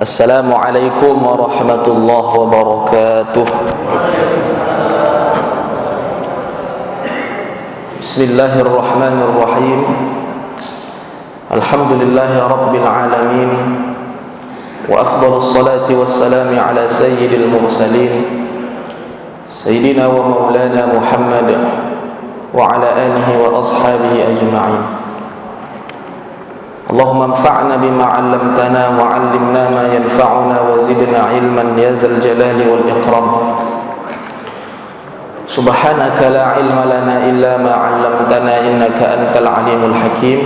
Assalamualaikum warahmatullahi wabarakatuh. Bismillahirrahmanirrahim. Alhamdulillahi rabbil alamin. Wa afdalus salati wassalami ala sayyidil mursalin Sayyidina wa maulana Muhammad wa ala alihi wa ashabihi ajma'in. Allahumma anfa'na bima 'allamtana wa 'allimna ma yanfa'una wa zidna 'ilman ya zal jalali wal ikram. Subhanaka la 'ilma lana illa ma 'allamtana innaka antal 'alimul hakim.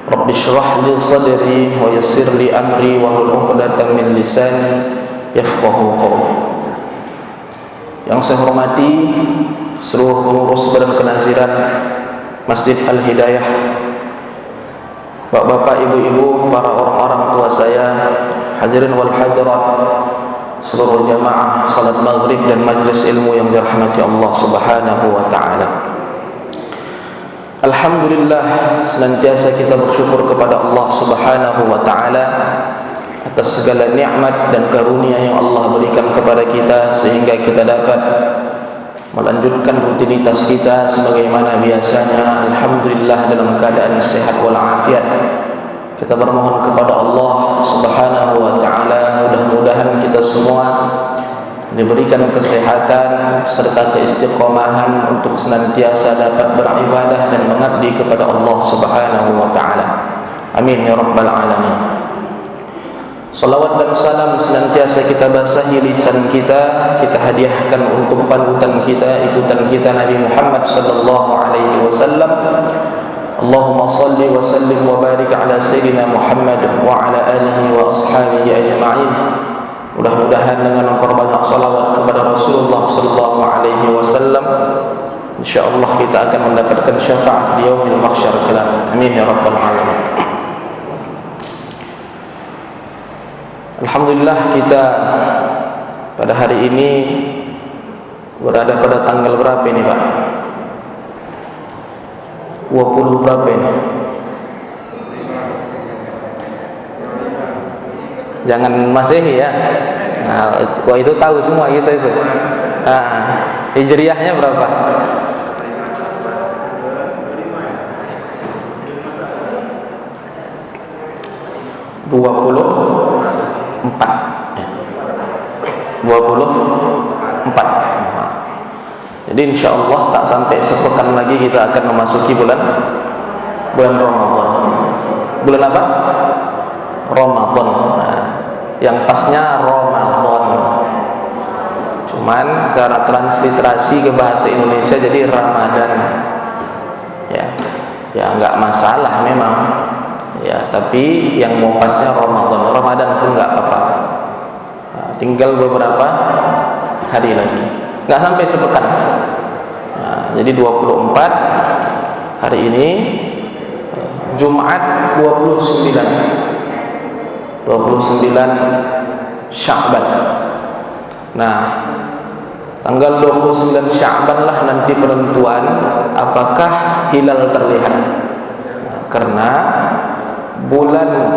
Rabbi shrah li sadri wa yassir li amri wa hlul 'uqdatam min lisani yafqahu qawli. Yang saya hormati seluruh pengurus Badan Kenaziran Masjid Al-Hidayah, bapak-bapak, ibu-ibu, para orang-orang tua saya, hadirin wal hadirat, seluruh jamaah salat maghrib dan majlis ilmu yang dirahmati Allah Subhanahu wa taala. Alhamdulillah, senantiasa kita bersyukur kepada Allah Subhanahu wa taala atas segala nikmat dan karunia yang Allah berikan kepada kita sehingga kita dapat melanjutkan rutinitas kita sebagaimana biasanya. Alhamdulillah, dalam keadaan sehat walafiat. Kita bermohon kepada Allah Subhanahu wa taala, mudah-mudahan kita semua diberikan kesehatan serta keistiqomahan untuk senantiasa dapat beribadah dan mengabdi kepada Allah Subhanahu wa taala. Amin ya rabbal alamin. Salawat dan salam senantiasa kita basahi lisan kita, kita hadiahkan untuk panutan kita, ikutan kita Nabi Muhammad sallallahu alaihi wasallam. Allahumma salli wa sallim wa barik ala sayyidina Muhammad wa ala alihi wa ashabihi ajma'in. Mudah-mudahan dengan memperbanyak salawat kepada Rasulullah sallallahu alaihi wasallam, insyaallah kita akan mendapatkan syafaat di yaumil mahsyar kelak. Amin ya rabbal alamin. Alhamdulillah, kita pada hari ini berada pada tanggal berapa ini Pak? 20 berapa ini? Jangan Masehi ya. Nah, itu tahu semua kita itu. Hijriahnya berapa? 24. Jadi insyaallah tak sampai sepekan lagi kita akan memasuki bulan Ramadan. Bulan apa? Ramadan. Nah, yang pasnya Ramadan. Cuman karena transliterasi ke bahasa Indonesia jadi Ramadan. Ya enggak masalah memang. Ya, tapi yang mau pasnya Ramadan pun enggak apa-apa. Tinggal beberapa hari lagi, nggak sampai sepekan. Jadi 24 hari ini, Jumat 29 Sya'ban. Nah, tanggal 29 Sya'ban lah nanti penentuan apakah hilal terlihat. Karena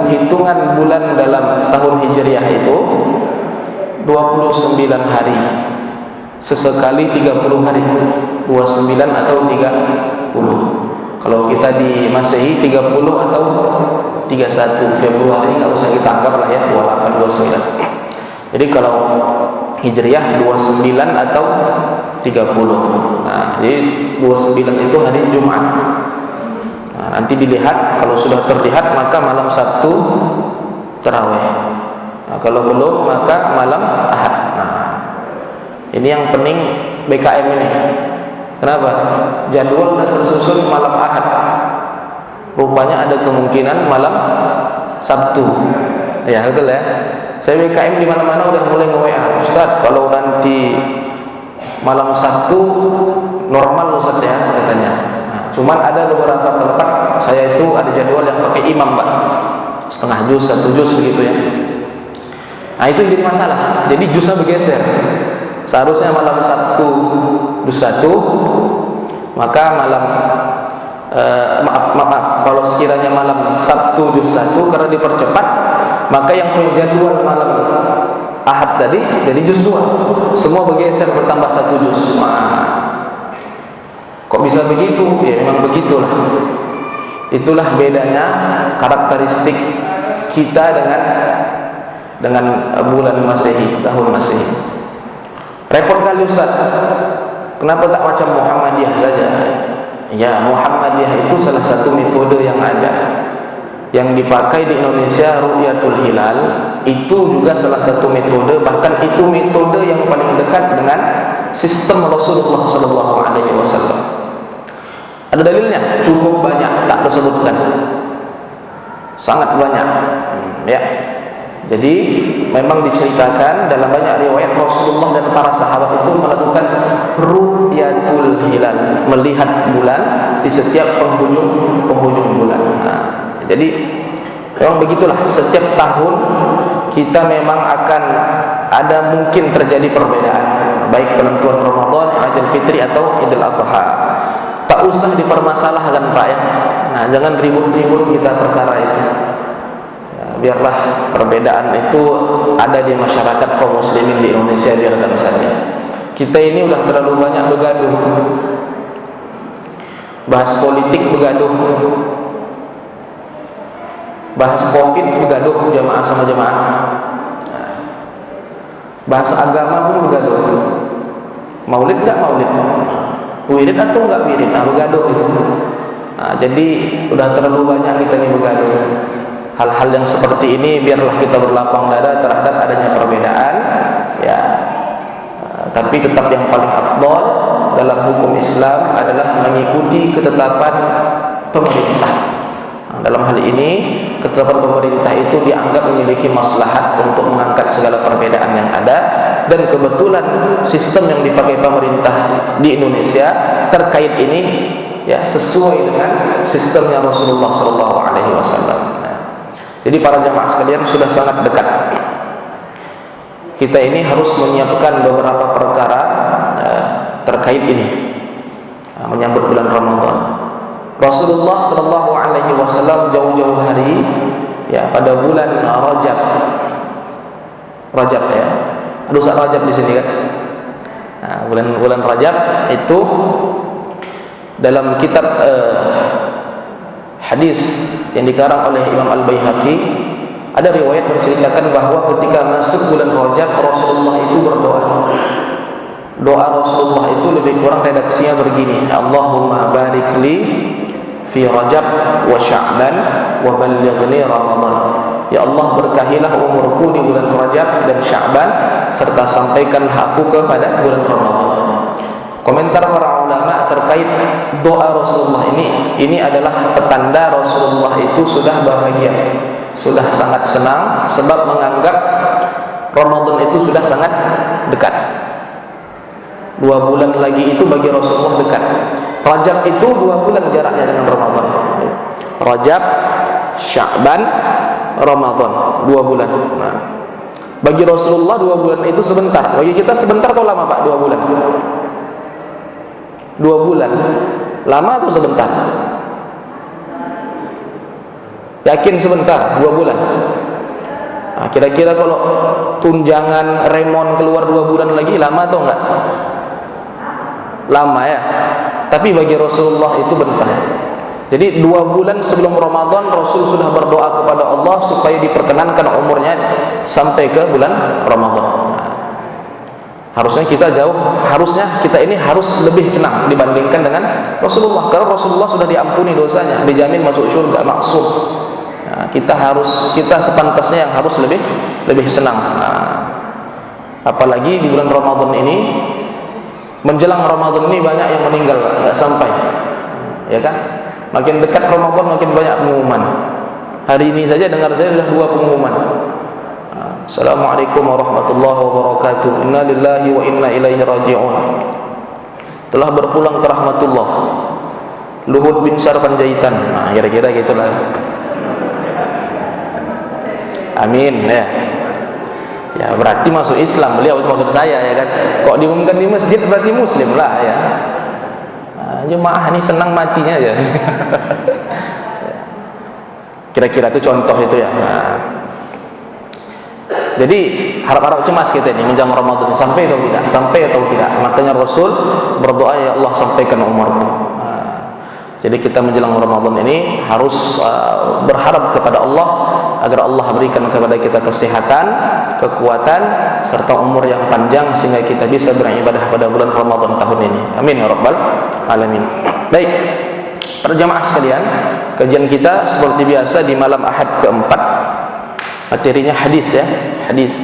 hitungan bulan dalam tahun Hijriah itu 29 hari, sesekali 30 hari, 29 atau 30. Kalau kita di Masehi 30 atau 31 Februari, nggak usah kita anggap lah ya 28, 29. Jadi kalau Hijriah 29 atau 30. Nah, jadi 29 itu hari Jumat. Nah, nanti dilihat, kalau sudah terlihat maka malam Sabtu tarawih. Nah, kalau belum maka malam Ahad. Nah, ini yang pening BKM ini. Kenapa? Jadwal sudah tersusun malam Ahad. Rupanya ada kemungkinan malam Sabtu. Ya, betul ya. Saya BKM di mana-mana udah mulai nge-WA, Ustaz, kalau nanti malam Sabtu normal Ustaz ya, katanya. Nah, cuman ada beberapa tempat saya itu ada jadwal yang pakai imam, Pak. Setengah juz, 1 juz begitu ya. Nah, itu jadi masalah. Jadi jusnya bergeser. Seharusnya malam Sabtu juz 1, maka malam maaf, kalau sekiranya malam Sabtu juz 1 karena dipercepat maka yang punya jadwal malam Ahad tadi jadi juz 2, semua bergeser bertambah 1 juz. Kok bisa begitu? Ya memang begitulah. Itulah bedanya karakteristik kita dengan bulan Masehi, tahun Masehi. Repot kali Ustaz, kenapa tak macam Muhammadiyah saja? Ya, Muhammadiyah itu salah satu metode yang ada, yang dipakai di Indonesia. Ru'yatul Hilal itu juga salah satu metode, bahkan itu metode yang paling dekat dengan sistem Rasulullah SAW. Ada dalilnya, cukup banyak, tak tersebutkan, sangat banyak, ya. Jadi memang diceritakan dalam banyak riwayat Rasulullah dan para sahabat itu melakukan ru'yatul hilal, melihat bulan di setiap penghujung bulan. Jadi memang begitulah, setiap tahun kita memang akan ada mungkin terjadi perbedaan, baik penentuan Ramadan, Idul Fitri atau Idul Adha. Tak usah dipermasalahkan Pak ya. Nah, jangan ribut-ribut kita perkara itu. Ya, biarlah perbedaan itu ada di masyarakat kaum muslimin di Indonesia, biarkan saja. Kita ini udah terlalu banyak bergaduh, bahas politik bergaduh, bahas Covid bergaduh jamaah sama jamaah, bahas agama pun bergaduh. Maulid enggak maulid, wirid atau enggak wirid, bergaduh itu. Jadi udah terlalu banyak kita ini bergaduh. Hal-hal yang seperti ini biarlah kita berlapang dada terhadap adanya perbedaan, ya. Tapi tetap yang paling afdal dalam hukum Islam adalah mengikuti ketetapan pemerintah. Dalam hal ini ketetapan pemerintah itu dianggap memiliki maslahat untuk mengangkat segala perbedaan yang ada, dan kebetulan sistem yang dipakai pemerintah di Indonesia terkait ini ya sesuai dengan sistemnya Rasulullah SAW. Jadi para jamaah sekalian sudah sangat dekat. Kita ini harus menyiapkan beberapa perkara terkait ini, menyambut bulan Ramadan. Rasulullah SAW jauh-jauh hari ya pada bulan Rajab ya. Ada Ustaz Rajab di sini kan? Nah, bulan Rajab itu dalam kitab hadis yang dikarang oleh Imam Al-Baihaqi ada riwayat menceritakan bahwa ketika masuk bulan Rajab Rasulullah itu berdoa. Doa Rasulullah itu lebih kurang redaksinya begini: Allahumma barik li fi Rajab wa Sya'ban wa ballighni Ramadan. Ya Allah, berkahilah umurku di bulan Rajab dan Sya'ban serta sampaikanlah aku kepada bulan Ramadan. Komentar para ulama terkait doa Rasulullah ini adalah petanda Rasulullah itu sudah bahagia, sudah sangat senang, sebab menganggap Ramadan itu sudah sangat dekat. 2 bulan lagi itu bagi Rasulullah dekat. Rajab itu 2 bulan jaraknya dengan Ramadan. Rajab, Sya'ban, Ramadan 2 bulan. Nah, bagi Rasulullah 2 bulan itu sebentar. Bagi kita sebentar atau lama Pak 2 bulan? 2 bulan lama atau sebentar? Yakin sebentar 2 bulan? Nah, kira-kira kalau tunjangan remon keluar 2 bulan lagi lama atau enggak? Lama ya. Tapi bagi Rasulullah itu bentar. Jadi 2 bulan sebelum Ramadan Rasul sudah berdoa kepada Allah supaya diperkenankan umurnya sampai ke bulan Ramadan. Harusnya kita ini harus lebih senang dibandingkan dengan Rasulullah, karena Rasulullah sudah diampuni dosanya, dijamin masuk surga, maksum. Nah, kita sepantasnya yang harus lebih senang. Nah, apalagi di bulan Ramadan ini, menjelang Ramadan ini banyak yang meninggal, nggak sampai, ya kan? Makin dekat Ramadan makin banyak pengumuman. Hari ini saja dengar saya sudah 2 pengumuman. Assalamualaikum warahmatullahi wabarakatuh. Inna lillahi wa inna ilaihi raji'un. Telah berpulang ke rahmatullah Luhut bin Syar Panjaitan. Nah, kira-kira gitulah. Amin ya. Ya berarti masuk Islam beliau, itu maksud saya ya kan. Kok diumumkan di masjid berarti muslim lah ya. Nah, jemaah ini senang matinya ya. Kira-kira itu contoh itu ya. Nah, Jadi harap-harap cemas kita ini menjelang Ramadan, sampai atau tidak, sampai atau tidak. Makanya Rasul berdoa, ya Allah sampaikan umurku. Jadi kita menjelang Ramadan ini harus berharap kepada Allah agar Allah berikan kepada kita kesehatan, kekuatan, serta umur yang panjang sehingga kita bisa beribadah pada bulan Ramadan tahun ini. Amin ya rabbal alamin. Baik, para jamaah sekalian, kajian kita seperti biasa di malam Ahad keempat. Materinya hadis ya, hadis.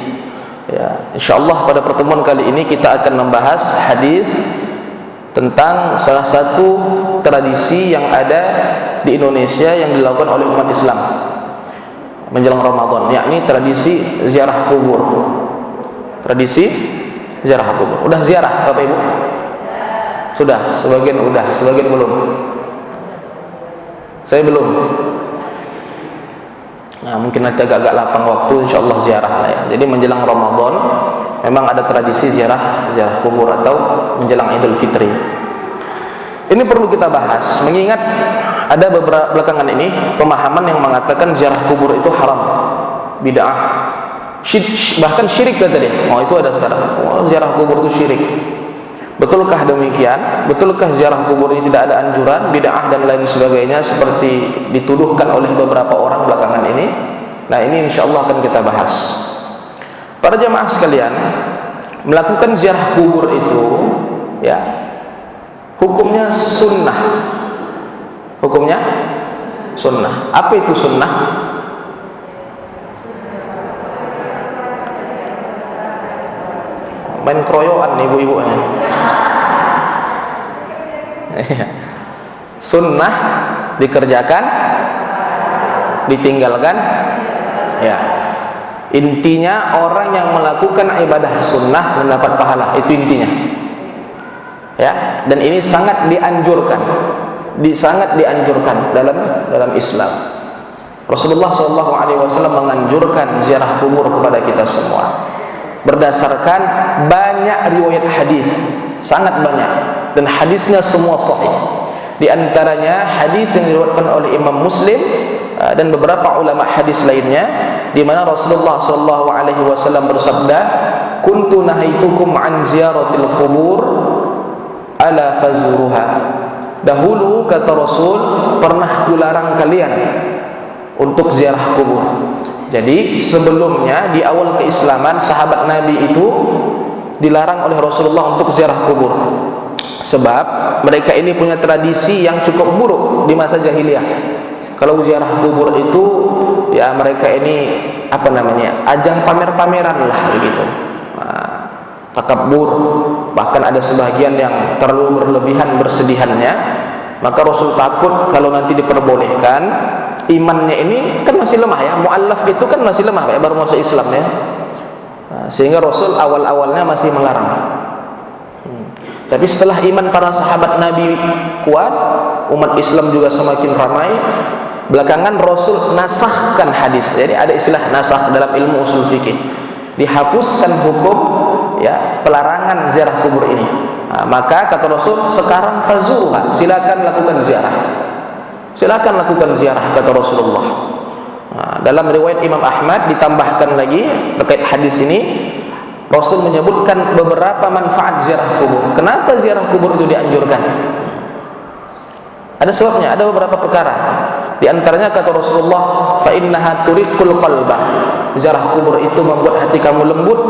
Ya, insyaallah pada pertemuan kali ini kita akan membahas hadis tentang salah satu tradisi yang ada di Indonesia yang dilakukan oleh umat Islam menjelang Ramadan, yakni tradisi ziarah kubur. Tradisi ziarah kubur. Udah ziarah Bapak Ibu? Sudah, sebagian udah, sebagian belum. Saya belum. Nah, mungkin nanti agak-agak lapang waktu, insyaallah ziarah lah ya. Jadi menjelang Ramadan memang ada tradisi ziarah kubur atau menjelang Idul Fitri. Ini perlu kita bahas, mengingat ada beberapa belakangan ini pemahaman yang mengatakan ziarah kubur itu haram, bid'ah, bahkan syirik kata dia. Oh, itu ada sekarang. Oh, ziarah kubur itu syirik. Betulkah demikian? Betulkah ziarah kubur ini tidak ada anjuran, bid'ah dan lain sebagainya seperti dituduhkan oleh beberapa orang belakangan ini? Nah, ini insyaallah akan kita bahas. Para jamaah sekalian, melakukan ziarah kubur itu ya hukumnya sunnah. Hukumnya sunnah. Apa itu sunnah? Main keroyokan ibu-ibunya. Sunnah dikerjakan, ditinggalkan ya. Intinya orang yang melakukan ibadah sunnah mendapat pahala, itu intinya ya. Dan ini sangat dianjurkan, sangat dianjurkan dalam Islam. Rasulullah SAW menganjurkan ziarah kubur kepada kita semua berdasarkan banyak riwayat hadis, sangat banyak, dan hadisnya semua sahih. Di antaranya hadis yang diriwayatkan oleh Imam Muslim dan beberapa ulama hadis lainnya, di mana Rasulullah SAW bersabda, "Kuntu nahaitukum an ziyaratil qubur ala fazuruha." Dahulu kata Rasul, pernah kularang kalian untuk ziarah kubur. Jadi sebelumnya di awal keislaman sahabat Nabi itu dilarang oleh Rasulullah untuk ziarah kubur. Sebab mereka ini punya tradisi yang cukup buruk di masa jahiliyah. Kalau ziarah kubur itu ya mereka ini apa namanya? Ajang pamer-pameran lah begitu. Takabur, bahkan ada sebagian yang terlalu berlebihan bersedihannya. Maka Rasul takut kalau nanti diperbolehkan, imannya ini kan masih lemah ya, mu'allaf itu kan masih lemah ya, baru masuk Islam ya. Sehingga Rasul awal-awalnya masih melarang. Tapi setelah iman para sahabat Nabi kuat, umat Islam juga semakin ramai. Belakangan Rasul nasahkan hadis. Jadi ada istilah nasah dalam ilmu usul fikih. Dihapuskan hukum ya pelarangan ziarah kubur ini. Maka kata Rasul, sekarang fazuruha, silakan lakukan ziarah. Silakan lakukan ziarah kata Rasulullah. Dalam riwayat Imam Ahmad ditambahkan lagi terkait hadis ini, Rasul menyebutkan beberapa manfaat ziarah kubur. Kenapa ziarah kubur itu dianjurkan? Ada sebabnya, ada beberapa perkara. Di antaranya kata Rasulullah, fa innaha turiqul qalba. Ziarah kubur itu membuat hati kamu lembut.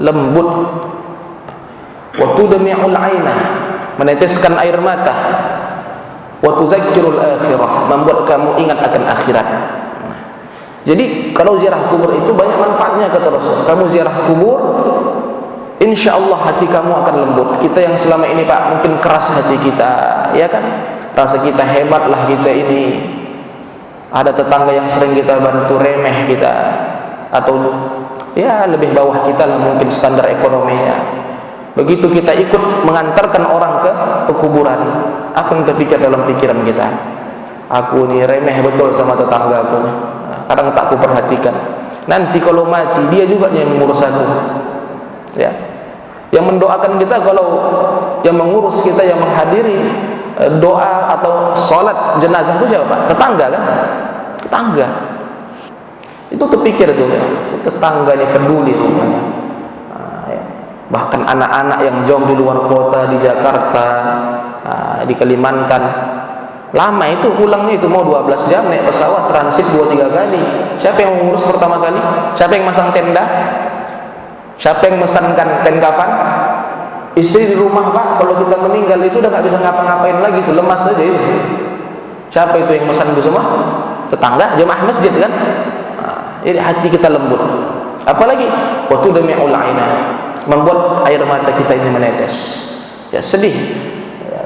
Lembut. Wa tudmi'ul 'aina, meneteskan air mata. Wa tuzakkirul akhirah, membuat kamu ingat akan akhirat. Jadi kalau ziarah kubur itu banyak manfaatnya kata Rasul. Kamu ziarah kubur, insya Allah hati kamu akan lembut. Kita yang selama ini Pak mungkin keras hati kita, ya kan? Rasa kita hebat lah kita ini. Ada tetangga yang sering kita bantu remeh kita, atau ya lebih bawah kita lah mungkin standar ekonominya. Begitu kita ikut mengantarkan orang ke kuburan, apa yang terpikir dalam pikiran kita? Aku ini remeh betul sama tetangga aku. Kadang tak ku perhatikan. Nanti kalau mati dia juga yang mengurus aku. Ya. Yang mendoakan kita kalau yang mengurus kita, yang menghadiri doa atau salat jenazah itu siapa Pak? Tetangga kan? Tetangga. Itu terpikir tuh ya, tetangganya peduli rupanya. Ya. Bahkan anak-anak yang jauh di luar kota, di Jakarta, di Kalimantan, lama itu pulangnya itu mau 12 jam naik pesawat transit 2-3 kali. Siapa yang mengurus pertama kali? Siapa yang masang tenda? Siapa yang mesankan kain kafan? Istri di rumah, Pak. Kalau kita meninggal itu udah nggak bisa ngapa-ngapain lagi, tuh lemas aja itu. Siapa itu yang mesan itu semua? Tetangga, jemaah masjid kan? Jadi hati kita lembut. Apalagi waktu demi ulaina, membuat air mata kita ini menetes. Ya sedih. Ya,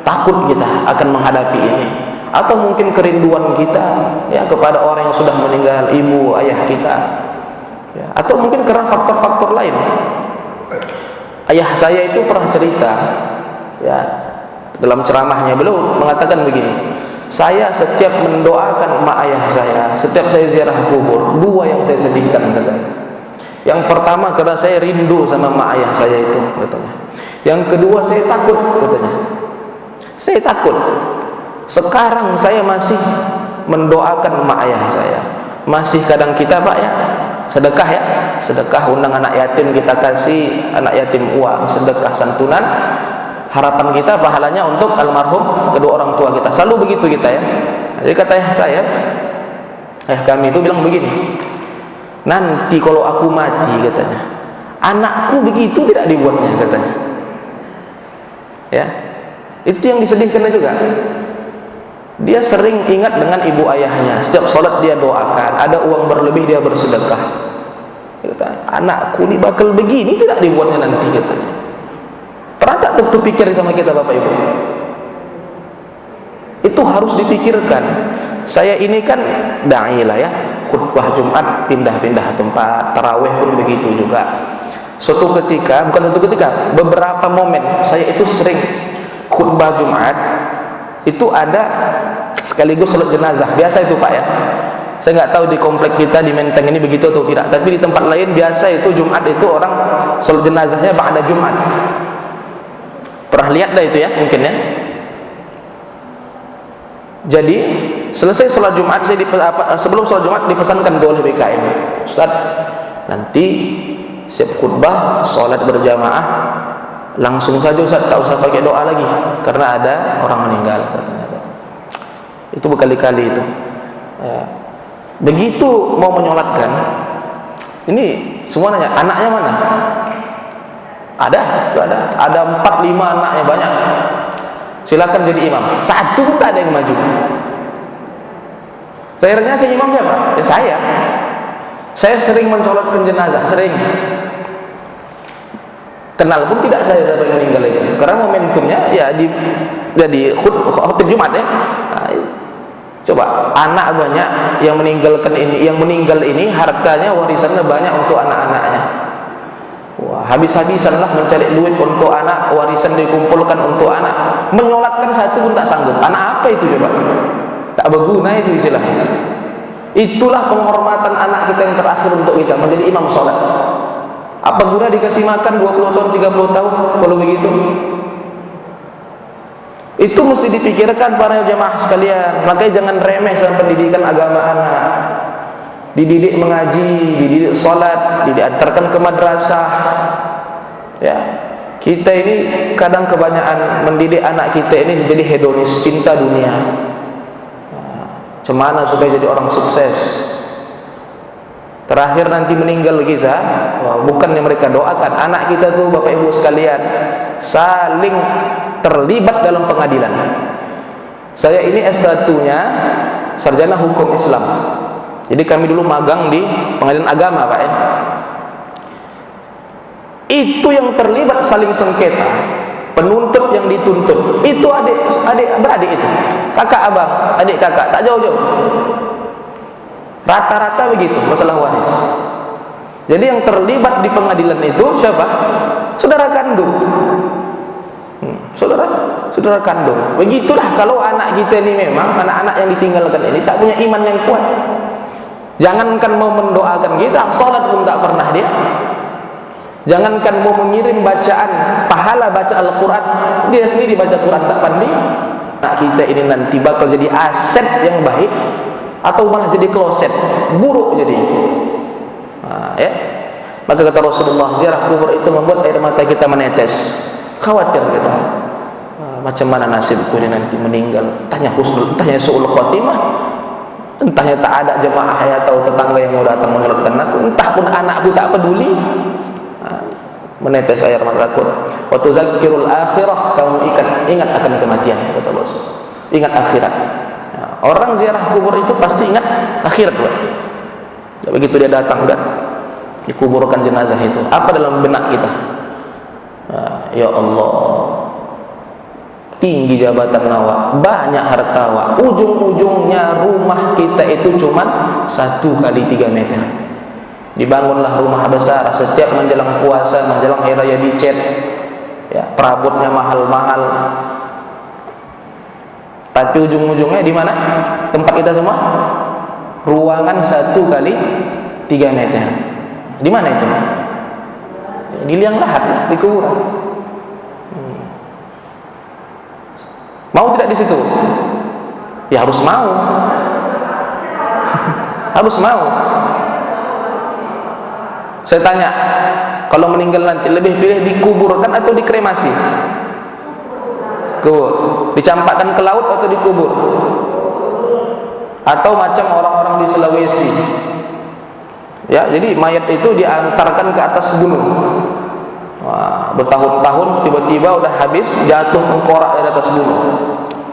takut kita akan menghadapi ini. Atau mungkin kerinduan kita ya kepada orang yang sudah meninggal, ibu, ayah kita. Ya, atau mungkin karena faktor-faktor lain. Ayah saya itu pernah cerita, ya, dalam ceramahnya beliau mengatakan begini, saya setiap mendoakan emak ayah saya, setiap saya ziarah kubur, dua yang saya sedihkan katanya. Yang pertama karena saya rindu sama emak ayah saya itu katanya. Yang kedua saya takut katanya. Saya takut. Sekarang saya masih mendoakan emak ayah saya. Masih kadang kita Pak ya sedekah ya, sedekah undang anak yatim, kita kasih anak yatim uang, sedekah santunan, harapan kita pahalanya untuk almarhum kedua orang tua kita, selalu begitu kita ya. Jadi kata saya, kami itu bilang begini, nanti kalau aku mati katanya, anakku begitu tidak dibuatnya katanya, ya itu yang disedihkan juga. Dia sering ingat dengan ibu ayahnya. Setiap sholat dia doakan. Ada uang berlebih dia bersedekah. Dia kata, anakku ini bakal begini tidak dibuatnya nanti katanya. Pernah tak terpikir sama kita Bapak Ibu? Itu harus dipikirkan. Saya ini kan da'i lah ya, khutbah Jumat pindah-pindah tempat, tarawih pun begitu juga. Suatu ketika, bukan suatu ketika, beberapa momen saya itu sering khutbah Jumat itu ada sekaligus salat jenazah. Biasa itu Pak ya. Saya nggak tahu di komplek kita di Menteng ini begitu atau tidak, tapi di tempat lain biasa itu Jumat itu orang salat jenazahnya ba'da Jumat. Pernah lihat dah itu ya mungkin ya. Jadi selesai sholat Jumat, sebelum sholat Jumat dipesankan oleh BKM, Ustaz, nanti siap khutbah sholat berjamaah, langsung saja Ustaz, tak usah pakai doa lagi karena ada orang meninggal katanya. Itu berkali-kali itu ya. Begitu mau menyolatkan, ini semua nanya, anaknya mana? Ada 4-5 anaknya banyak. Silakan jadi imam. Satu pun tak ada yang maju. Akhirnya si imam siapa? Ya saya. Saya sering mensolatkan jenazah, sering. Kenal pun tidak saya sampai meninggal itu. Karena momentumnya ya jadi khutbah Jumat ya. Nah, coba anak banyak yang meninggalkan ini, yang meninggal ini hartanya warisannya banyak untuk anak-anaknya. Wah, habis-habisan lah mencari duit untuk anak, warisan dikumpulkan untuk anak. Menyolatkan satu pun tak sanggup. Anak apa itu coba? Tak berguna itu istilahnya. Itulah penghormatan anak kita yang terakhir untuk kita, menjadi imam sholat. Apa guna dikasih makan 20 tahun, 30 tahun kalau begitu? Itu mesti dipikirkan para jemaah sekalian. Makanya jangan remeh sama pendidikan agama anak. Dididik mengaji, dididik sholat, diantarkan ke madrasah. Ya, kita ini kadang kebanyakan mendidik anak kita ini menjadi hedonis, cinta dunia. Cemana supaya jadi orang sukses. Terakhir nanti meninggal kita, bukan yang mereka doakan. Anak kita tuh Bapak Ibu sekalian saling terlibat dalam pengadilan. Saya ini S1-nya sarjana hukum Islam. Jadi kami dulu magang di pengadilan agama Pak ya. Itu yang terlibat saling sengketa, penuntut yang dituntut, itu adik beradik itu, kakak abang, adik kakak, tak jauh-jauh. Rata-rata begitu masalah waris. Jadi yang terlibat di pengadilan itu siapa? Saudara kandung. Saudara kandung. Begitulah kalau anak kita ini memang anak-anak yang ditinggalkan ini tak punya iman yang kuat. Jangankan mau mendoakan kita, sholat pun tak pernah dia. Jangankan mau mengirim bacaan pahala baca Al-Quran, dia sendiri baca Quran tak pandai. Nah kita ini nanti bakal jadi aset yang baik atau malah jadi kloset, buruk jadi. Ya. Maka kata Rasulullah, ziarah kubur itu membuat air mata kita menetes. Khawatir kita, macam mana nasibku ini nanti meninggal, entahnya husnul, entahnya su'ul khatimah, entahnya tak ada jemaah atau tetangga yang mau datang menyolatkan aku, entah pun anakku tak peduli. Menetes air mata takut. Wa tuzakkirul akhirah, kamu ingat akan kematian, kata Rasul. Ingat akhirat. Orang ziarah kubur itu pasti ingat akhirat, Pak. Begitu dia datang dan dikuburkan jenazah itu, apa dalam benak kita? Ya Allah, tinggi jabatan awak, banyak harta awak, ujung-ujungnya rumah kita itu cuma 1x3 meter. Dibangunlah rumah besar, setiap menjelang puasa, menjelang hari raya dicet, ya, perabotnya mahal-mahal. Tapi ujung-ujungnya di mana? Tempat kita semua? Ruangan 1x3 meter. Di mana itu? Di liang lahat, di kuburan. Mau tidak di situ? Ya harus mau. Harus mau. Saya tanya, kalau meninggal nanti lebih pilih dikuburkan atau dikremasi? Kubur. Dicampakkan ke laut atau dikubur? Atau macam orang-orang di Sulawesi, ya, jadi mayat itu diantarkan ke atas gunung. Wah, bertahun-tahun tiba-tiba udah habis, jatuh tengkorak di atas gunung.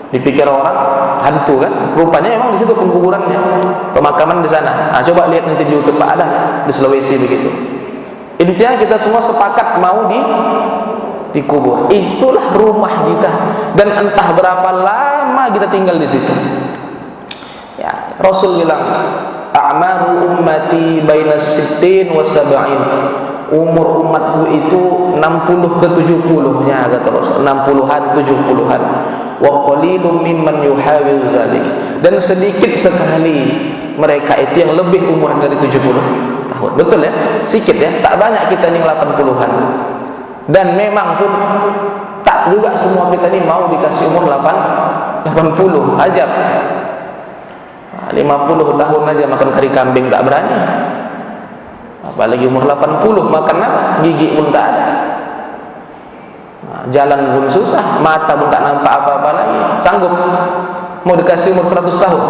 Dipikir orang hantu kan? Rupanya memang di situ penguburannya, pemakaman di sana. Coba lihat nanti di YouTube, Pak, ada di Sulawesi begitu. Intinya kita semua sepakat mau dikubur. Itulah rumah kita, dan entah berapa lama kita tinggal di situ. Ya, Rasul bilang, a'maru ummati baina sittin wa sab'in. Umur umatku itu 60 ke 70-nya, kata Rasul. 60-an, 70-an. Wa qalilum mimman yuhawil zalik. Dan sedikit sekali mereka itu yang lebih umur dari 70 tahun. Betul ya? Sedikit ya. Tak banyak kita ini 80-an. Dan memang pun tak juga semua kita ini mau dikasih umur 80. Ajab. 50 tahun aja makan kari kambing tak berani, apalagi umur 80. Makan apa? Gigi pun tak ada, jalan pun susah, mata pun tak nampak apa-apa lagi. Sanggup mau dikasih umur 100 tahun?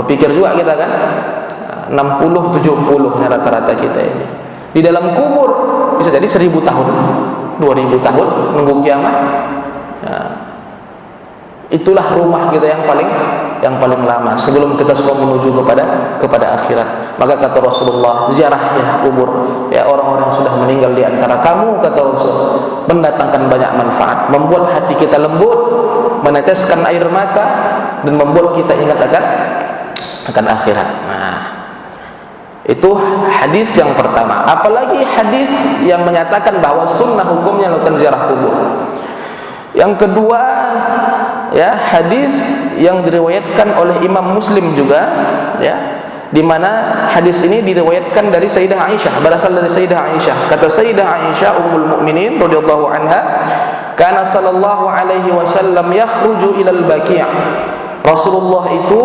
Berpikir juga kita kan. 60-70 rata-rata kita ini. Di dalam kubur bisa jadi 1000 tahun, 2000 tahun nunggu kiamat. Itulah rumah kita yang paling lama sebelum kita semua menuju kepada akhirat. Maka kata Rasulullah, ziarahnya kubur, ya, orang-orang sudah meninggal di antara kamu, kata Rasul, mendatangkan banyak manfaat, membuat hati kita lembut, meneteskan air mata, dan membuat kita ingat akan akhirat. Nah, itu hadis yang pertama. Apalagi hadis yang menyatakan bahwa sunnah hukumnya melakukan ziarah kubur. Yang kedua, ya, hadis yang diriwayatkan oleh Imam Muslim juga, ya, di mana hadis ini diriwayatkan dari Sayyidah Aisyah, berasal dari Sayyidah Aisyah. Kata Sayyidah Aisyah ummul mukminin radhiyallahu anha, kana sallallahu alaihi wasallam yakhruju ilal baqi'. Rasulullah itu,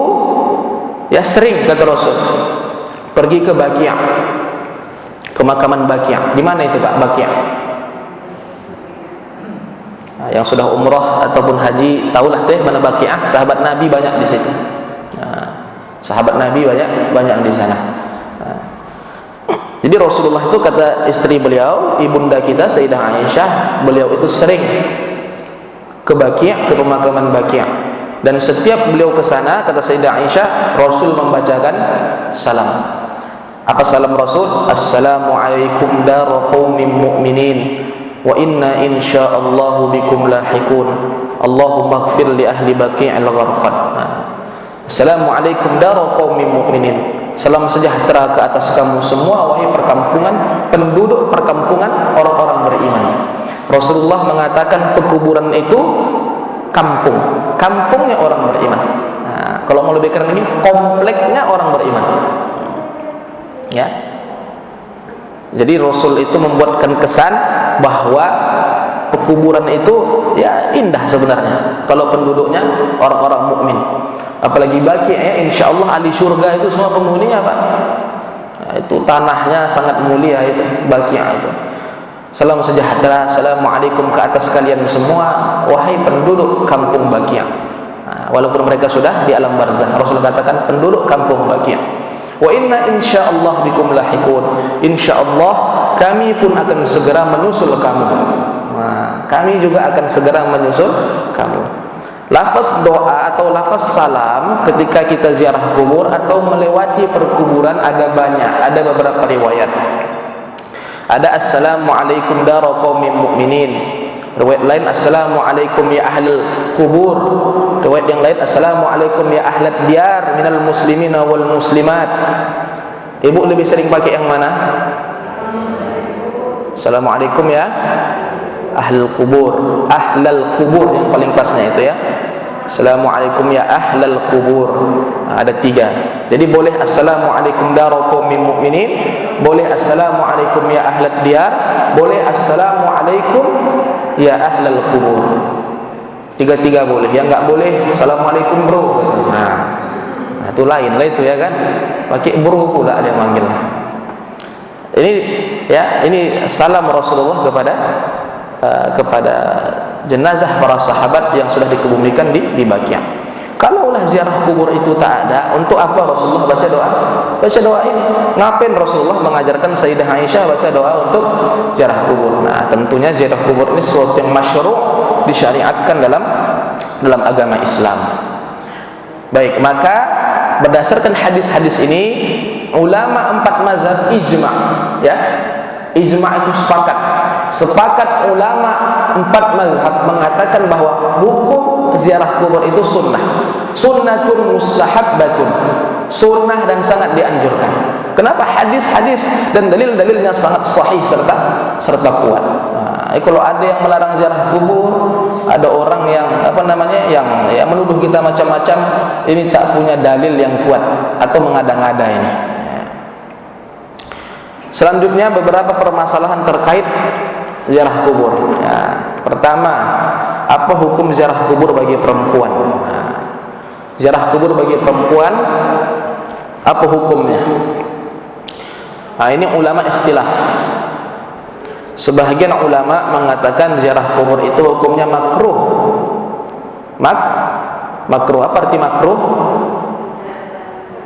ya, sering, kata Rasul, pergi ke Baqi', pemakaman Baqi'. Di mana itu, Pak, Baqi'? Yang sudah umrah ataupun haji tahulah teh mana Baqi'ah. Sahabat Nabi banyak di situ. Sahabat Nabi banyak di sana. Jadi Rasulullah itu, kata istri beliau, ibunda kita Sayyidah Aisyah, beliau itu sering ke Baqi', ke pemakaman Baqi'. Dan setiap beliau ke sana, kata Sayyidah Aisyah, Rasul membacakan salam. Apa salam Rasul? Assalamualaikum dara qaumin mu'minin wa inna insyaallahu bikum lahiqun. Allahumma ighfir li ahli baqi'il gharqad. Assalamualaikum dara qaumin mu'minin. Salam sejahtera ke atas kamu semua, wahai perkampungan, penduduk perkampungan orang-orang beriman. Rasulullah mengatakan pekuburan itu kampung, kampungnya orang beriman. Kalau mau lebih keren lagi, kompleknya orang beriman. Ya. Jadi Rasul itu membuatkan kesan bahwa pekuburan itu, ya, indah sebenarnya kalau penduduknya orang-orang mukmin. Apalagi Baqi' ya, insyaallah ahli surga itu semua penghuninya Pak. Nah, itu tanahnya sangat mulia itu, Baqi' itu. Salam sejahtera, assalamualaikum ke atas kalian semua, wahai penduduk kampung Baqi'. Nah, walaupun mereka sudah di alam barzakh, Rasulullah katakan penduduk kampung Baqi'. Wa inna insyaallah bikum lahiqun. Insyaallah kami pun akan segera menyusul kamu. Nah, kami juga akan segera menyusul kamu. Lafaz doa atau lafaz salam ketika kita ziarah kubur atau melewati perkuburan ada banyak, ada beberapa riwayat. Ada assalamualaikum dara qaumin mu'minin. Riwayat lain assalamualaikum ya ahlul kubur. Riwayat yang lain assalamualaikum ya ahlad diyar minal muslimina wal muslimat. Ibu lebih sering pakai yang mana? Assalamualaikum ya ahlul kubur, ahlal kubur yang paling pasnya itu ya. Assalamualaikum ya ahlal kubur. Nah, ada 3. Jadi boleh assalamualaikum dara qaumin mu'minin, boleh assalamualaikum ya ahlad diyar, boleh assalamualaikum ya ahlal kubur. 3 boleh. Yang enggak boleh assalamualaikum bro gitu. Nah, itu lain lah itu ya kan. Pakai bro pula dia manggil. Ini ya, ini salam Rasulullah kepada jenazah para sahabat yang sudah dikebumikan di Baqi'. Kalaulah ziarah kubur itu tak ada, untuk apa Rasulullah baca doa? Baca doa ini. Ngapain Rasulullah mengajarkan Sayyidah Aisyah baca doa untuk ziarah kubur? Nah, tentunya ziarah kubur ini sesuatu yang masyru', disyariatkan dalam agama Islam. Baik, maka berdasarkan hadis-hadis ini ulama 4 mazhab ijma', ya. Ijma' itu sepakat ulama 4 mazhab mengatakan bahwa hukum ziarah kubur itu sunnatun mustahabbatun, sunnah dan sangat dianjurkan. Kenapa? Hadis-hadis dan dalil-dalilnya sangat sahih serta kuat. Nah, kalau ada yang melarang ziarah kubur, ada orang yang yang menuduh kita macam-macam, ini tak punya dalil yang kuat atau mengada-ngada ini. Selanjutnya beberapa permasalahan terkait ziarah kubur. Ya, pertama, apa hukum ziarah kubur bagi perempuan? Nah, ziarah kubur bagi perempuan apa hukumnya? Nah, ini ulama ikhtilaf. Sebahagian ulama mengatakan ziarah kubur itu hukumnya makruh. Makruh, apa arti makruh?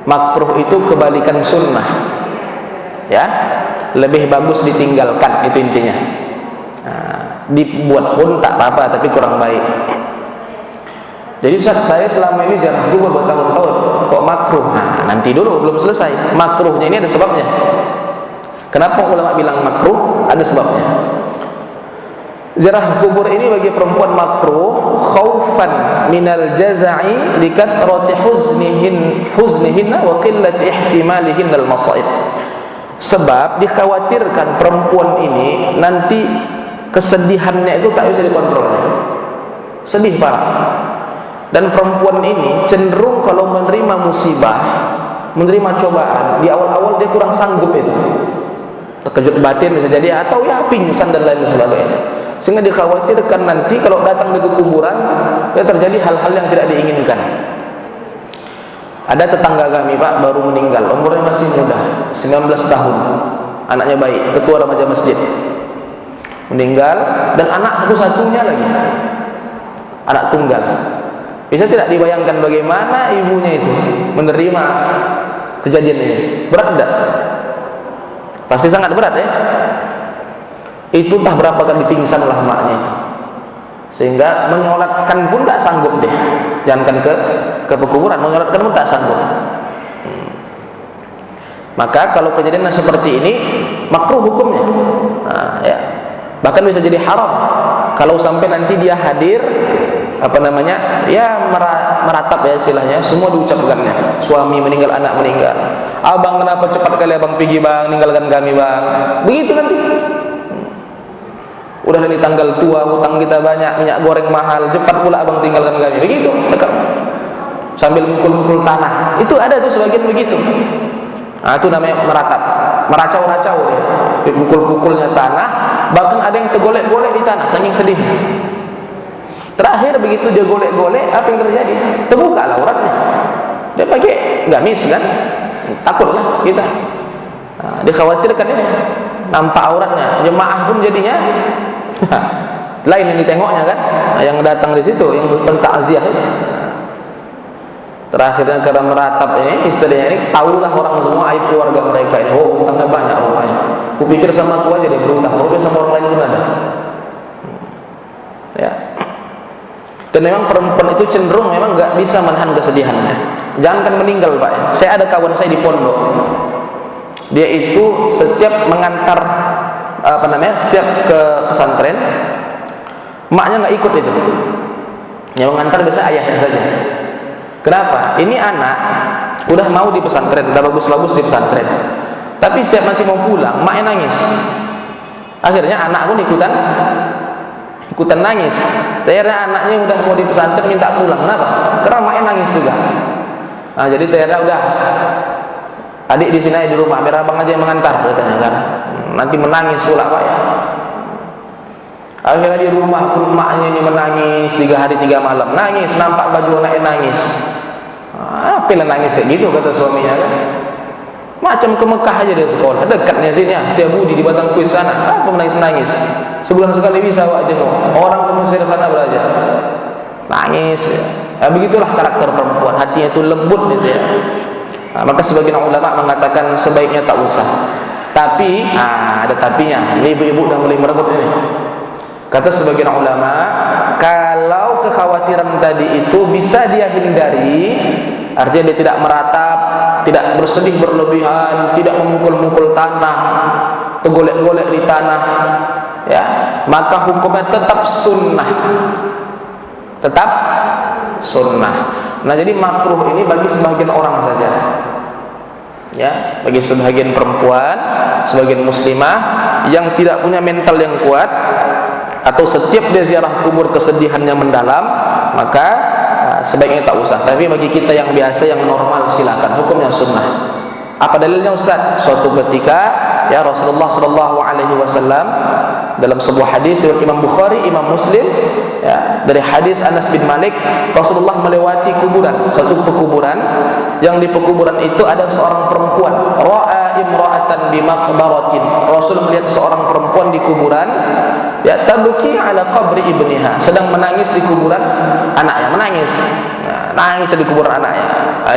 Makruh itu kebalikan sunnah. Ya, lebih bagus ditinggalkan, itu intinya. Nah, dibuat pun tak apa-apa, tapi kurang baik. Jadi Ustaz, saya selama ini ziarah kubur bertahun-tahun, kok makruh? Nah, nanti dulu, belum selesai. Makruhnya ini ada sebabnya. Kenapa ulama bilang makruh? Ada sebabnya. Ziarah kubur ini bagi perempuan makruh khaufan minal jaza'i li kathrati huznihinna wa qillati ihtimalihinna al-masaib. Sebab dikhawatirkan perempuan ini nanti kesedihannya itu tak bisa dikontrol, sedih parah. Dan perempuan ini cenderung kalau menerima musibah, menerima cobaan, di awal-awal dia kurang sanggup itu, terkejut batin bisa jadi, atau ya pingsan dan lain sebagainya. Sehingga dikhawatirkan nanti kalau datang di kuburan ya terjadi hal-hal yang tidak diinginkan. Ada tetangga kami Pak, baru meninggal, umurnya masih muda, 19 tahun, anaknya baik, ketua remaja masjid, meninggal, dan anak satu-satunya lagi, anak tunggal. Bisa tidak dibayangkan bagaimana ibunya itu menerima kejadian ini? Berat tidak? Pasti sangat berat ya. Itu entah berapa kali pingsan lah maknya itu, sehingga menyolatkan pun tak sanggup deh. Jangankan ke pekuburan, menyolatkan pun tak sanggup. Maka kalau kejadian seperti ini makruh hukumnya. Nah, ya. Bahkan bisa jadi haram kalau sampai nanti dia hadir, ya meratap ya istilahnya, semua diucapkannya. Suami meninggal, anak meninggal. Abang kenapa cepat kali abang pergi bang, ninggalkan kami bang. Begitu nanti. Udah dari tanggal tua, hutang kita banyak, minyak goreng mahal, cepat pula abang tinggalkan kami. Begitu, dekat. Sambil mukul-mukul tanah. Itu ada tuh sebagian begitu. Nah, itu namanya meratap, meracau-racau dia. Pukul-pukulnya tanah, bahkan ada yang tergolek-golek di tanah saking sedihnya. Terakhir begitu dia golek-golek, apa yang terjadi? Terbuka auratnya. dia pakai gamis kan, takutlah kita. Dikhawatirkan ini nampak auratnya, jemaah pun jadinya lain yang ditengoknya kan, yang datang di situ, yang bertakziah itu. Terakhirnya karena meratap ini, istrinya ini tahulah orang semua aib keluarga mereka ini. Oh, utangnya banyak rupanya. Kupikir sama aku aja dia berutang, rupanya sama orang lain pun ada. Ya. Dan memang perempuan itu cenderung memang nggak bisa menahan kesedihannya. Jangankan meninggal Pak ya. Saya ada kawan saya di pondok. Dia itu setiap mengantar setiap ke pesantren, maknya nggak ikut itu. Yang mengantar biasa ayahnya saja. Kenapa? Ini anak udah mau di pesantren, udah bagus-bagus di pesantren. Tapi setiap nanti mau pulang, maknya nangis. Akhirnya anak pun ikutan nangis. Akhirnya anaknya udah mau di pesantren minta pulang. Kenapa? Karena maknya nangis juga. Nah, jadi akhirnya udah, adik di sini di rumah, biar abang aja yang mengantar katanya kan. Nanti menangis pula Pak ya. Akhirnya di rumah pun maknya ini menangis 3 hari 3 malam, nangis, nampak baju anaknya nangis. Apalah nangis kayak gitu kata suaminya kan. Macam ke Mekah aja dia sekolah, dekatnya sini ya, Setiabudi di Batang Kuis sana. Apa menangis-nangis? Sebulan sekali bisa Pak jenguk. Orang ke Mesir sana belajar. Nangis ya. Begitulah karakter perempuan, hatinya itu lembut gitu ya. Maka sebagian ulama mengatakan sebaiknya tak usah. Tapi ada tapinya. Ini ibu-ibu udah mulai merebut ini. Kata sebagian ulama, kalau kekhawatiran tadi itu bisa dia hindari, artinya dia tidak meratap, tidak bersedih berlebihan, tidak memukul-mukul tanah, tergolek-golek di tanah, ya, maka hukumnya tetap sunnah. Tetap sunnah. Nah, jadi makruh ini bagi sebagian orang saja. Ya, bagi sebagian perempuan, sebagian muslimah yang tidak punya mental yang kuat, atau setiap dia ziarah kubur kesedihannya mendalam, maka sebaiknya tak usah. Tapi bagi kita yang biasa, yang normal, silakan. Hukumnya sunnah. Apa dalilnya Ustaz? Suatu ketika ya Rasulullah sallallahu alaihi wasallam dalam sebuah hadis riwayat Imam Bukhari, Imam Muslim, ya, dari hadis Anas bin Malik, Rasulullah melewati kuburan, satu pekuburan, yang di pekuburan itu ada seorang perempuan, ra'a imra'atan bi maqbaratin. Rasul melihat seorang perempuan di kuburan, ya, tabki ala qabri ibniha, sedang menangis di kuburan anaknya, menangis. Nah, nangis di kuburan anaknya.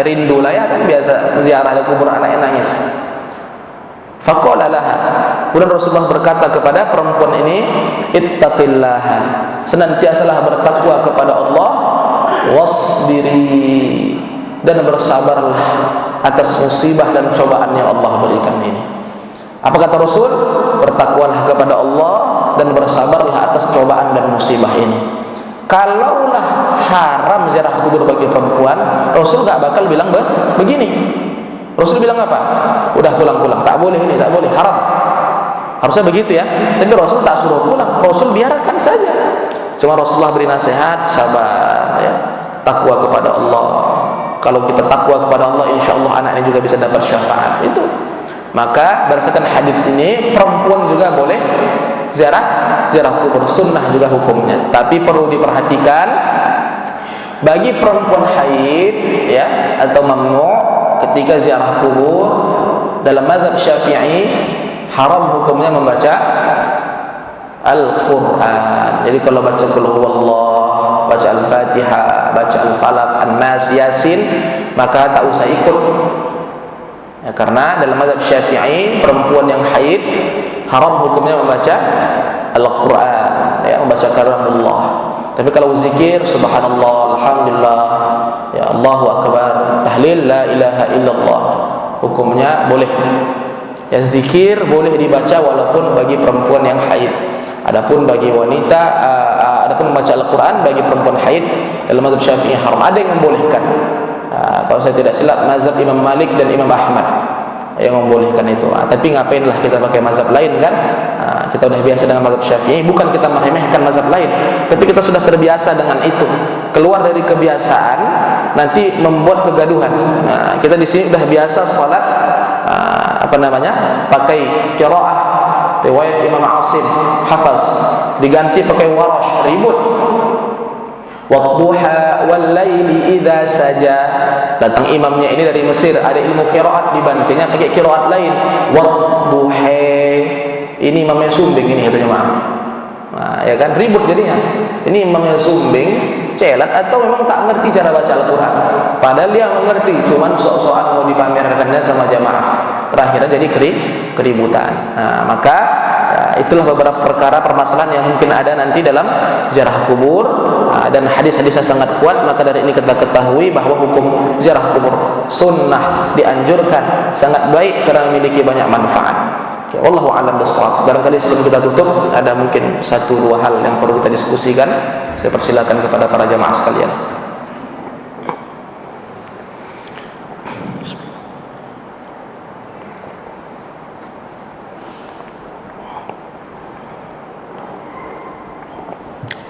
Rindu lah ya kan, biasa ziarah di kuburan anaknya, nangis. Faqala laha, kemudian Rasulullah berkata kepada perempuan ini, ittaqillaha, senantiasalah bertakwa kepada Allah, wasbiri, dan bersabarlah atas musibah dan cobaan yang Allah berikan ini. Apa kata Rasul? Bertakwalah kepada Allah dan bersabarlah atas cobaan dan musibah ini. Kalaulah haram ziarah kubur bagi perempuan, Rasul gak bakal bilang begini. Rasul bilang apa? Udah pulang-pulang, tak boleh ini, tak boleh, haram. Harusnya begitu ya. Tapi Rasul tak suruh pulang, Rasul biarkan saja. Cuma Rasulullah beri nasihat, sabar ya, takwa kepada Allah. Kalau kita takwa kepada Allah, insya Allah anaknya juga bisa dapat syafaat. Itu. Maka berdasarkan hadis ini, perempuan juga boleh ziarah kubur, sunnah juga hukumnya. Tapi perlu diperhatikan, bagi perempuan haid ya atau mamnu' ketika ziarah kubur, dalam mazhab Syafi'i haram hukumnya membaca Al-Quran. Jadi kalau baca Qul huwallah, baca Al-Fatihah, baca Al-Falaq, An-Nas, Yasin, maka tak usah ikut ya, karena dalam mazhab Syafi'i perempuan yang haid haram hukumnya membaca Al-Quran ya, membaca kalamullah. Tapi kalau zikir, subhanallah, alhamdulillah, ya, Allahu akbar, tahlil, la ilaha illallah, hukumnya boleh. Ya, zikir boleh dibaca walaupun bagi perempuan yang haid. Adapun bagi wanita, adapun membaca Al-Quran bagi perempuan haid dalam mazhab Syafi'i haram. Ada yang membolehkan. Kalau saya tidak silap, mazhab Imam Malik dan Imam Ahmad yang membolehkan itu. Tapi ngapainlah kita pakai mazhab lain kan? Kita sudah biasa dengan mazhab Syafi'i. Bukan kita meremehkan mazhab lain, tapi kita sudah terbiasa dengan itu. Keluar dari kebiasaan nanti membuat kegaduhan. Kita di sini sudah biasa salat pakai qiraah riwayat Imam Asim, hafaz, diganti pakai warash, ribut. Wadduha wal laili idza saja, datang imamnya ini dari Mesir, ada ilmu qiraat dibantingnya pakai qiraat lain, wadduha. Ini imamnya sumbing ini kata jemaah. Nah, ya kan ribut jadinya. Ini imamnya sumbing, celat atau memang tak ngerti cara baca Al-Quran. Padahal dia mengerti, cuman sok-sokan mau dipamerkannya sama jamaah. Terakhirnya jadi keributan. Nah, maka ya, itulah beberapa perkara permasalahan yang mungkin ada nanti dalam ziarah kubur. Dan hadis-hadisnya sangat kuat. Maka dari ini kita ketahui bahwa hukum ziarah kubur sunnah, dianjurkan, sangat baik karena memiliki banyak manfaat. Wallahu a'lam bishawab. Barangkali sebelum kita tutup ada mungkin 1-2 hal yang perlu kita diskusikan. Saya persilakan kepada para jamaah sekalian.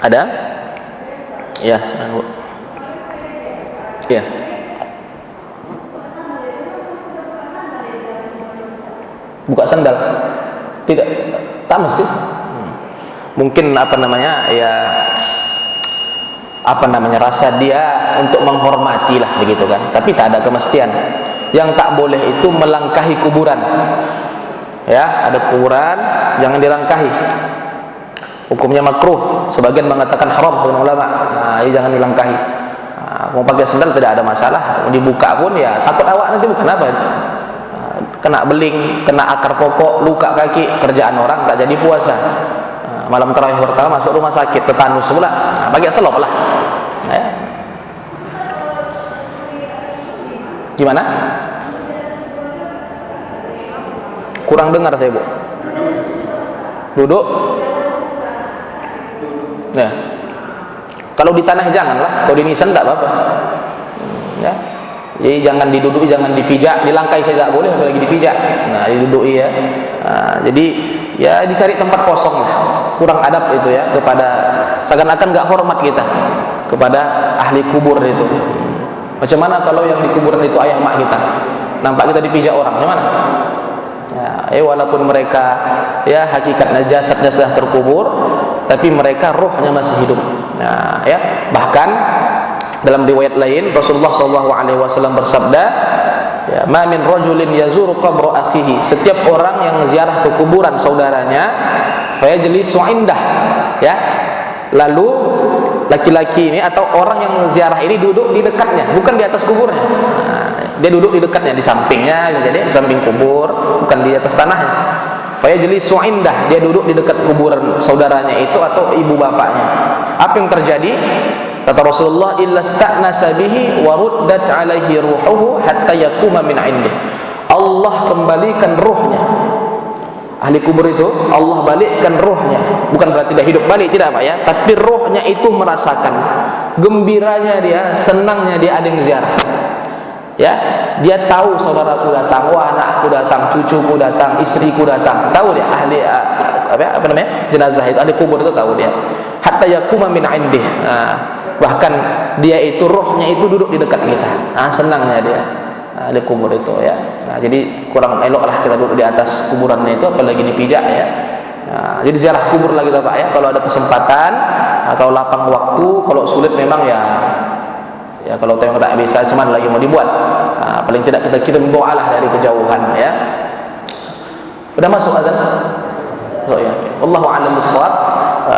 Ada? Ya, ya. Buka sandal? Tidak, tak mesti. Mungkin apa namanya ya, apa namanya rasa dia untuk menghormati lah begitu kan. Tapi tak ada kemestian. Yang tak boleh itu melangkahi kuburan. Ya, ada kuburan jangan dilangkahi. Hukumnya makruh. Sebagian mengatakan haram, sebagian ulama. Nah, jangan dilangkahi. Mau pakai sandal tidak ada masalah. Mau dibuka pun ya takut awak nanti bukan apa. Kena beling, kena akar pokok, luka kaki, kerjaan orang tak jadi puasa. Malam tarawih pertama masuk rumah sakit, tetanus pula. Pakai selop lah. Ya. Gimana? Kurang dengar saya, Bu. Duduk. Ya. Kalau di tanah janganlah, kalau di nisan tak apa-apa. Ya. Jadi jangan diduduki, jangan dipijak, dilangkai saya tak boleh, apalagi dipijak. Nah, diduduki ya. Nah, jadi ya dicari tempat kosong lah. Kurang adab itu ya kepada, seakan-akan enggak hormat kita kepada ahli kubur itu. Macam mana kalau yang di kuburan itu ayah mak kita? Nampak kita dipijak orang, macam mana? Ya, walaupun mereka ya hakikatnya jasadnya sudah terkubur, tapi mereka rohnya masih hidup. Nah, ya, bahkan dalam riwayat lain Rasulullah SAW bersabda, ya, ma min rajulin yazuru qabra akhihi, setiap orang yang ziarah ke kuburan saudaranya, fayajlisu indah, ya, lalu laki-laki ini atau orang yang ziarah ini duduk di dekatnya, bukan di atas kuburnya. Nah, dia duduk di dekatnya, di sampingnya, jadi di samping kubur, bukan di atas tanahnya. Fayajlisu indah, dia duduk di dekat kuburan saudaranya itu atau ibu bapaknya. Apa yang terjadi? Kata Rasulullah, illa sta'nasa bihi wa ruddat alaihi ruhuhu hatta yakuma min indih. Allah kembalikan ruhnya. Ahli kubur itu Allah balikkan ruhnya. Bukan berarti dia hidup balik, tidak Pak ya, tapi ruhnya itu merasakan gembiranya dia, senangnya dia ada yang ziarah. Ya, dia tahu saudaraku datang, wah anakku datang, cucuku datang, istriku datang. Tahu dia ahli apa namanya? Jenazah itu, ahli kubur itu tahu dia. Hatta yakuma min indih. Bahkan dia itu rohnya itu duduk di dekat kita. Senangnya dia di kubur itu ya. Jadi kurang eloklah kita duduk di atas kuburannya itu, apalagi dipijak ya. Jadi ziarah kubur lagi Pak ya, kalau ada kesempatan atau lapang waktu, kalau sulit memang ya kalau tengok tak bisa, cuman lagi mau dibuat. Paling tidak kita kirim doa lah dari kejauhan ya. Udah masuk azan? Oh ya. Wallahu a'lam bishawab.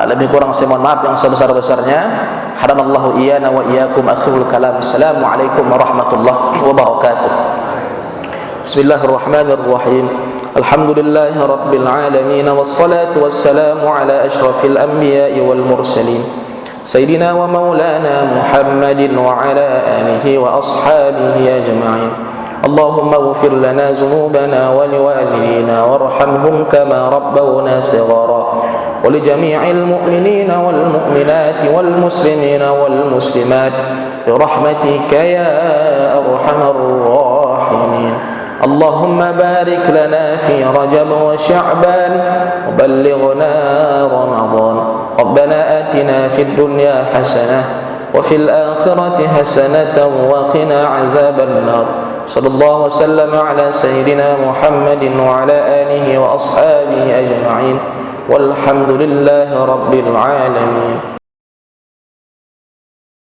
Lebih kurang saya mohon maaf yang sebesar-besarnya. Hadanallahu iyana wa iyyakum akhirul kalam. Assalamualaikum warahmatullahi wabarakatuh. Bismillahirrahmanirrahim. Alhamdulillahi rabbil alamin, wassalatu wassalamu ala asyrafil anbiya'i wal mursalin, sayyidina wa maulana Muhammadin wa ala alihi wa ashabihi ajma'in. Allahumma ighfir lana dhunubana wa liwalidina warhamhum kama rabbawna shighara, wa li jami'il mu'minina wal mu'minati wal muslimina wal muslimat bi rahmatika ya arhamar rahimin. Allahumma barik lana fi Rajab wa Sya'ban wa ballighna Ramadan. Rabbana atina fid dunya hasanah wa fil akhirati hasanatan wa qina azaban nar. Sallallahu wasallam ala sayyidina Muhammadin wa ala alihi wa ashabihi ajma'in. Walhamdulillahi rabbil alamin.